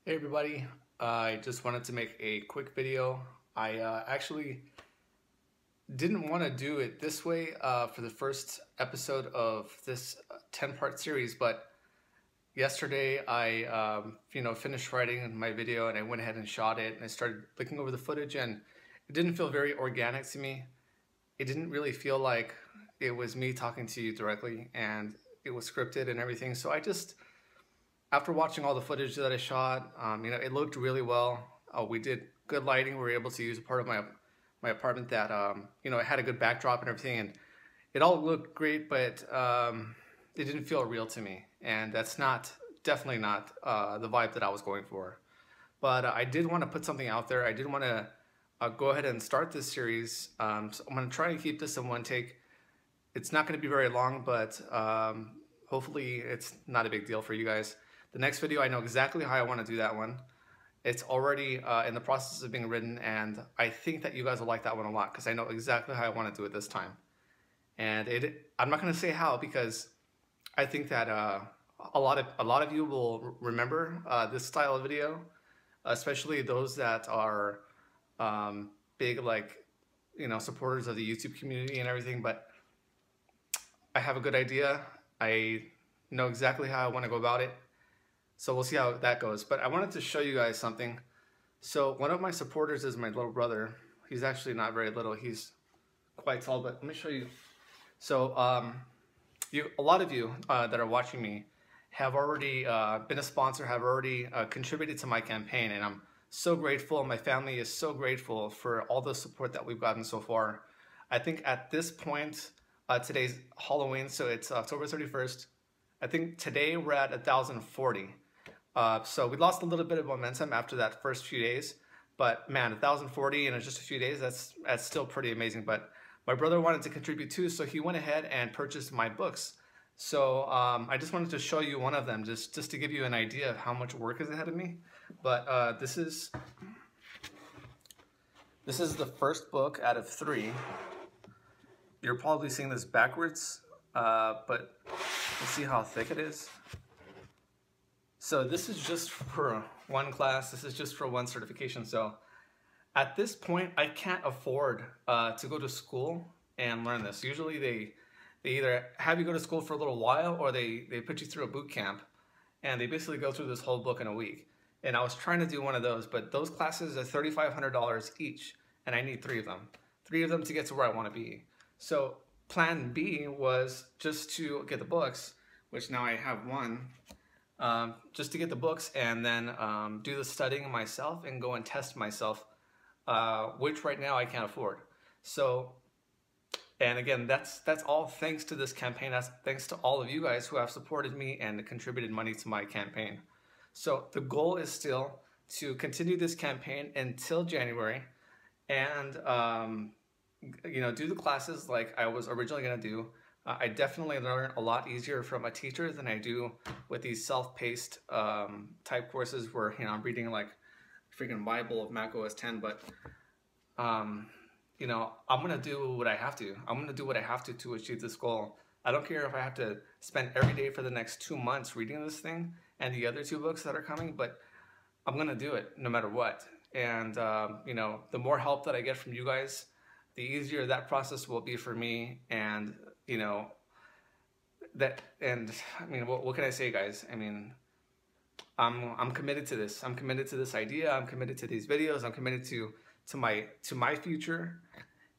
Hey everybody, I just wanted to make a quick video. I actually didn't want to do it this way for the first episode of this 10-part series, but yesterday I finished writing my video and I went ahead and shot it and I started looking over the footage and it didn't feel very organic to me. It didn't really feel like it was me talking to you directly and it was scripted and everything, so I just after watching all the footage that I shot, it looked really well. We did good lighting. We were able to use a part of my apartment that, it had a good backdrop and everything, and it all looked great, but it didn't feel real to me, and that's definitely not the vibe that I was going for. But I did want to put something out there. I did want to go ahead and start this series. So I'm going to try and keep this in one take. It's not going to be very long, but hopefully it's not a big deal for you guys. The next video, I know exactly how I want to do that one. It's already in the process of being written, and I think that you guys will like that one a lot because I know exactly how I want to do it this time. And I'm not going to say how because I think that a lot of you will remember this style of video, especially those that are big supporters of the YouTube community and everything. But I have a good idea. I know exactly how I want to go about it. So we'll see how that goes. But I wanted to show you guys something. So one of my supporters is my little brother. He's actually not very little. He's quite tall, but let me show you. So a lot of you that are watching me have already been a sponsor, have already contributed to my campaign, and I'm so grateful. My family is so grateful for all the support that we've gotten so far. I think at this point, today's Halloween, so it's October 31st. I think today we're at 1,040. So we lost a little bit of momentum after that first few days, but man, 1,040 in just a few days, that's still pretty amazing. But my brother wanted to contribute too, so he went ahead and purchased my books. So I just wanted to show you one of them, just to give you an idea of how much work is ahead of me. But this is the first book out of 3. You're probably seeing this backwards, but let's see how thick it is. So this is just for one class. This is just for one certification. So at this point, I can't afford to go to school and learn this. Usually they either have you go to school for a little while or they put you through a boot camp and they basically go through this whole book in a week. And I was trying to do one of those, but those classes are $3,500 each and I need 3 of them. 3 of them to get to where I want to be. So plan B was just to get the books, which now I have one. Just to get the books and then do the studying myself and go and test myself, which right now I can't afford. So, and again, that's all thanks to this campaign. That's thanks to all of you guys who have supported me and contributed money to my campaign. So the goal is still to continue this campaign until January and do the classes like I was originally going to do. I definitely learn a lot easier from a teacher than I do with these self-paced type courses where I'm reading like freaking Bible of Mac OS 10. But I'm gonna do what I have to. I'm gonna do what I have to achieve this goal. I don't care if I have to spend every day for the next 2 months reading this thing and the other 2 books that are coming, but I'm gonna do it no matter what. And the more help that I get from you guys, the easier that process will be for me. And what can I say, guys? I mean, I'm committed to this. I'm committed to this idea. I'm committed to these videos. I'm committed to my future.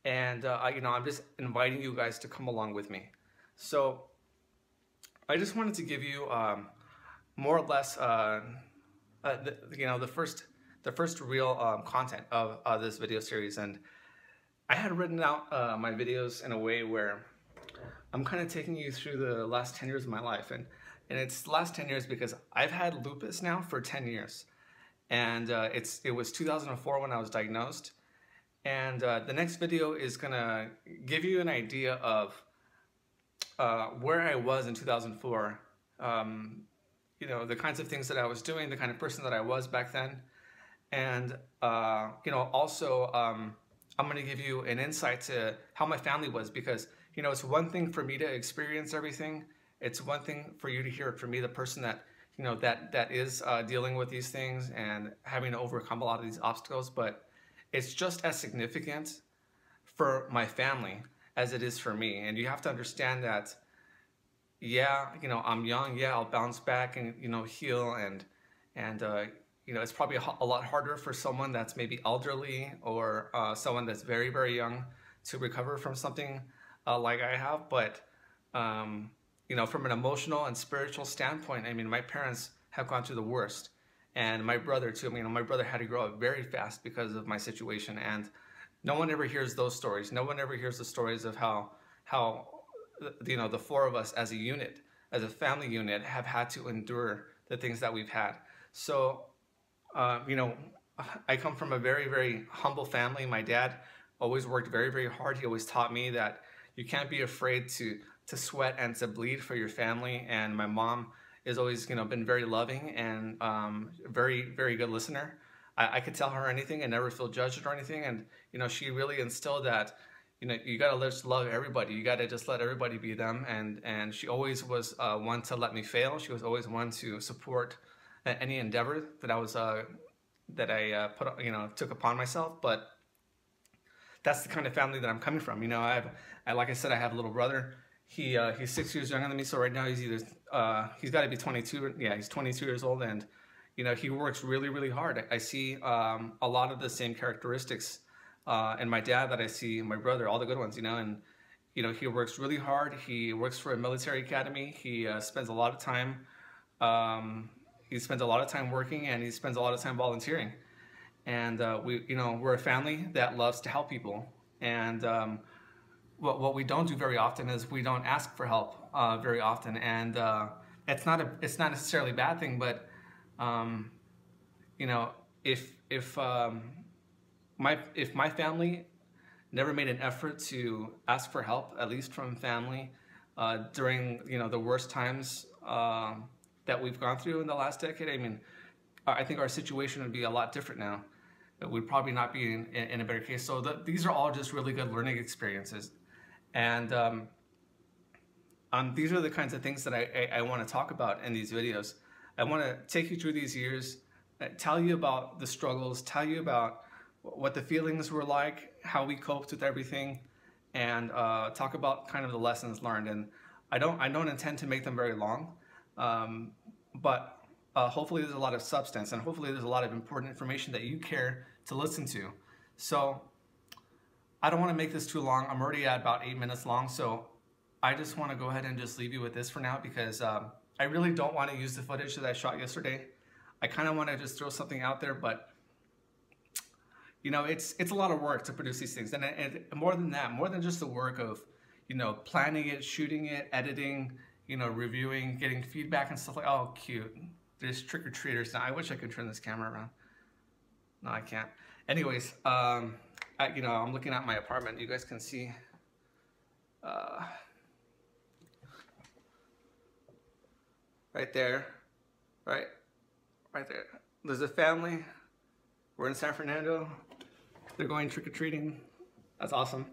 And I'm just inviting you guys to come along with me. So I just wanted to give you more or less the first real content of this video series. And I had written out my videos in a way where I'm kind of taking you through the last 10 years of my life. And it's the last 10 years because I've had lupus now for 10 years. And it was 2004 when I was diagnosed. And the next video is going to give you an idea of where I was in 2004. The kinds of things that I was doing, the kind of person that I was back then. And, also I'm going to give you an insight to how my family was because it's one thing for me to experience everything. It's one thing for you to hear it from me, the person that, that is dealing with these things and having to overcome a lot of these obstacles, but it's just as significant for my family as it is for me. And you have to understand that, yeah, I'm young, yeah, I'll bounce back and, heal, and it's probably a lot harder for someone that's maybe elderly or someone that's very, very young to recover from something like I have. But, from an emotional and spiritual standpoint, I mean, my parents have gone through the worst. And my brother too. My brother had to grow up very fast because of my situation. And no one ever hears those stories. No one ever hears the stories of how the four of us as a unit, as a family unit, have had to endure the things that we've had. So, I come from a very, very humble family. My dad always worked very, very hard. He always taught me that you can't be afraid to sweat and to bleed for your family. And my mom has always, been very loving and very, very good listener. I could tell her anything and never feel judged or anything. And, she really instilled that, you got to just love everybody. You got to just let everybody be them. And she always was one to let me fail. She was always one to support any endeavor that I took upon myself. But that's the kind of family that I'm coming from. Like I said, I have a little brother. He's 6 years younger than me, so right now he's he's got to be 22. Yeah, he's 22 years old, and he works really, really hard. I see a lot of the same characteristics in my dad that I see in my brother, all the good ones, and he works really hard. He works for a military academy. He spends a lot of time. Working, and he spends a lot of time volunteering. And we're a family that loves to help people. And what we don't do very often is we don't ask for help very often, and it's not necessarily a bad thing, but if my family never made an effort to ask for help, at least from family, during the worst times that we've gone through in the last decade, I think our situation would be a lot different now. We'd probably not be in a better case. So these are all just really good learning experiences. And these are the kinds of things that I want to talk about in these videos. I want to take you through these years, tell you about the struggles, tell you about what the feelings were like, how we coped with everything, and talk about kind of the lessons learned. And I don't intend to make them very long, but hopefully there's a lot of substance, and hopefully there's a lot of important information that you care to listen to. So I don't want to make this too long. I'm already at about 8 minutes long, so I just want to go ahead and just leave you with this for now, because I really don't want to use the footage that I shot yesterday. I kind of want to just throw something out there, but it's a lot of work to produce these things, and more than that, more than just the work of planning it, shooting it, editing, reviewing, getting feedback and stuff like. Oh, cute. There's trick-or-treaters now. I wish I could turn this camera around. No, I can't. Anyways, I'm looking at my apartment. You guys can see. Right there. Right there. There's a family. We're in San Fernando. They're going trick-or-treating. That's awesome.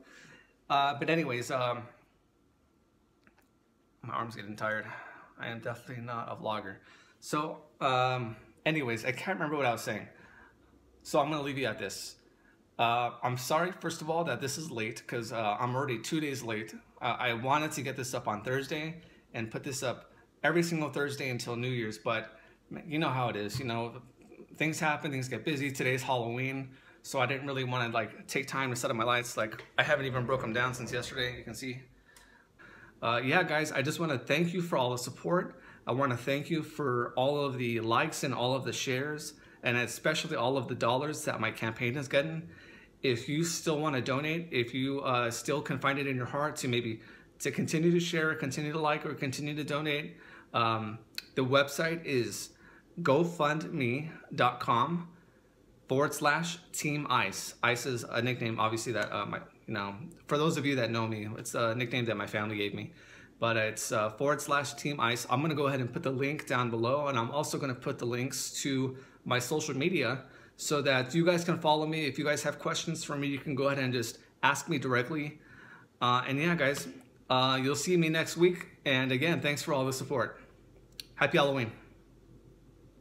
But anyways, my arm's getting tired. I am definitely not a vlogger. So, anyways, I can't remember what I was saying. So I'm going to leave you at this. I'm sorry, first of all, that this is late, because I'm already 2 days late. I wanted to get this up on Thursday and put this up every single Thursday until New Year's, but you know how it is. Things happen, things get busy. Today's Halloween, so I didn't really want to take time to set up my lights. I haven't even broke them down since yesterday, you can see. Yeah, guys, I just want to thank you for all the support. I want to thank you for all of the likes and all of the shares, and especially all of the dollars that my campaign is getting. If you still want to donate, if you still can find it in your heart to continue to share, continue to like, or continue to donate, the website is gofundme.com/Team Ice. Ice is a nickname, obviously, that for those of you that know me, it's a nickname that my family gave me. But it's /Team Ice. I'm going to go ahead and put the link down below, and I'm also going to put the links to my social media so that you guys can follow me. If you guys have questions for me, you can go ahead and just ask me directly. And yeah, guys, you'll see me next week. And again, thanks for all the support. Happy Halloween.